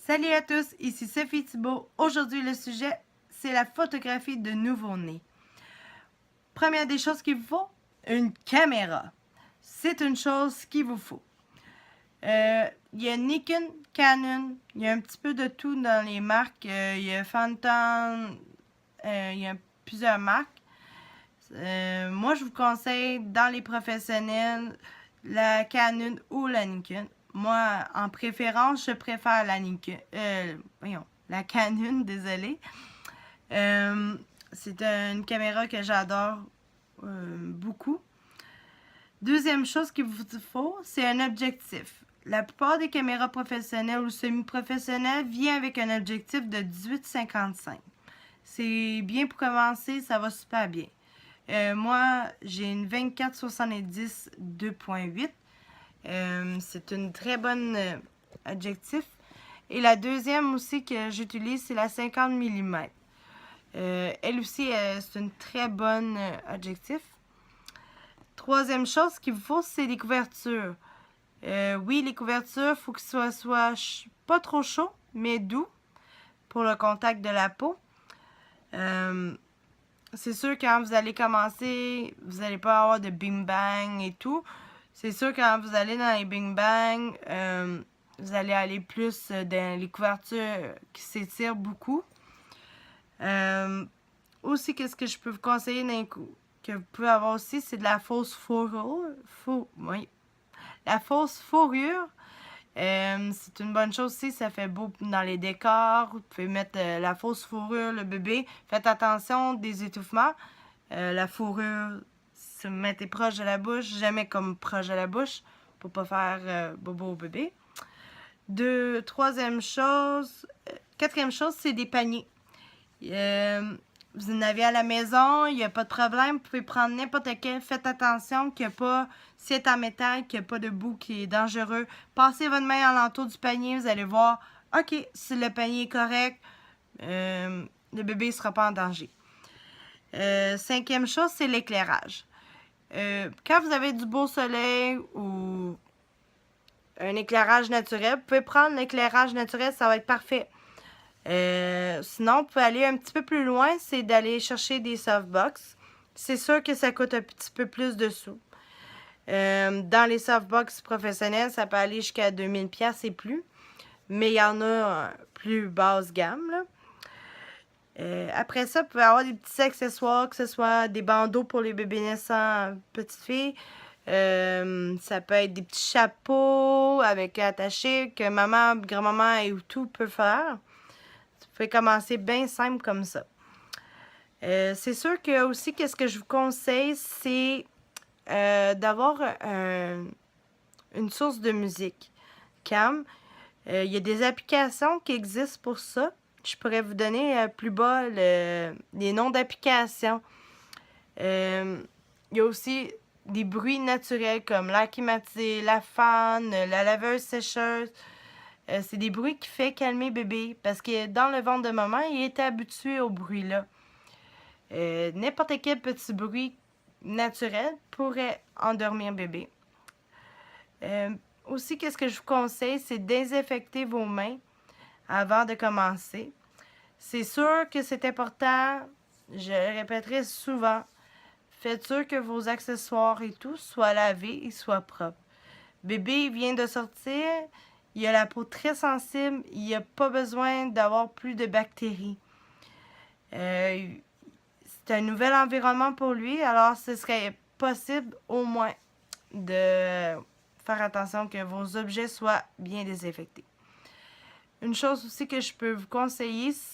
Salut à tous, ici Sophie Thibault. Aujourd'hui, le sujet, c'est la photographie de nouveau-né. Première des choses qu'il vous faut, une caméra. C'est une chose qu'il vous faut. Il y a Nikon, Canon, il y a un petit peu de tout dans les marques. Il y a Phantom, il y a plusieurs marques. Moi, je vous conseille, dans les professionnels, la Canon ou la Nikon. Moi, en préférence, je préfère la Nikon. La Canon, désolé. C'est une caméra que j'adore beaucoup. Deuxième chose qu'il vous faut, c'est un objectif. La plupart des caméras professionnelles ou semi-professionnelles viennent avec un objectif de 18-55. C'est bien pour commencer, ça va super bien. Moi, j'ai une 24-70 2.8. C'est une très bonne objectif. Et la deuxième aussi que j'utilise, c'est la 50 mm. Elle aussi, c'est une très bonne objectif. Troisième chose qu'il vous faut, c'est les couvertures. Oui, les couvertures, il faut que ce soit pas trop chaud, mais doux pour le contact de la peau. C'est sûr quand vous allez commencer, vous n'allez pas avoir de bing-bang et tout. C'est sûr quand vous allez dans les bing-bang, vous allez aller plus dans les couvertures qui s'étirent beaucoup. Aussi, qu'est-ce que je peux vous conseiller que vous pouvez avoir aussi, c'est de la fausse fourrure. La fausse fourrure, c'est une bonne chose aussi, ça fait beau dans les décors. Vous pouvez mettre la fausse fourrure, le bébé. Faites attention des étouffements. La fourrure, si vous mettez proche de la bouche, jamais comme proche de la bouche pour pas faire bobo au bébé. Quatrième chose, c'est des paniers. Vous en avez à la maison, il n'y a pas de problème, vous pouvez prendre n'importe quel. Faites attention qu'il n'y a pas, si c'est en métal, qu'il n'y a pas de bout qui est dangereux. Passez votre main alentour du panier, vous allez voir, ok, si le panier est correct, le bébé ne sera pas en danger. Cinquième chose, c'est l'éclairage. Quand vous avez du beau soleil ou un éclairage naturel, vous pouvez prendre l'éclairage naturel, ça va être parfait. Sinon, vous pouvez aller un petit peu plus loin, c'est d'aller chercher des softbox. C'est sûr que ça coûte un petit peu plus de sous. Dans les softbox professionnels, ça peut aller jusqu'à 2000$ et plus. Mais il y en a plus basse gamme, là. Après ça, vous pouvez avoir des petits accessoires, que ce soit des bandeaux pour les bébés naissants, petites filles. Ça peut être des petits chapeaux avec attachés que maman, grand-maman et tout peut faire. Vous pouvez commencer bien simple comme ça. C'est sûr que aussi, qu'est-ce que je vous conseille, c'est d'avoir une source de musique calme. Il y a des applications qui existent pour ça. Je pourrais vous donner plus bas les noms d'applications. Il y a aussi des bruits naturels comme l'air climatisé, la fan, la laveuse sécheuse. C'est des bruits qui font calmer bébé parce que dans le ventre de maman, il est habitué au bruit-là. N'importe quel petit bruit naturel pourrait endormir bébé. Aussi, qu'est-ce que je vous conseille, c'est de désinfecter vos mains avant de commencer. C'est sûr que c'est important, je le répéterai souvent, faites sûr que vos accessoires et tout soient lavés et soient propres. Bébé vient de sortir, il a la peau très sensible, il n'y a pas besoin d'avoir plus de bactéries. C'est un nouvel environnement pour lui, alors ce serait possible au moins de faire attention que vos objets soient bien désinfectés. Une chose aussi que je peux vous conseiller, c'est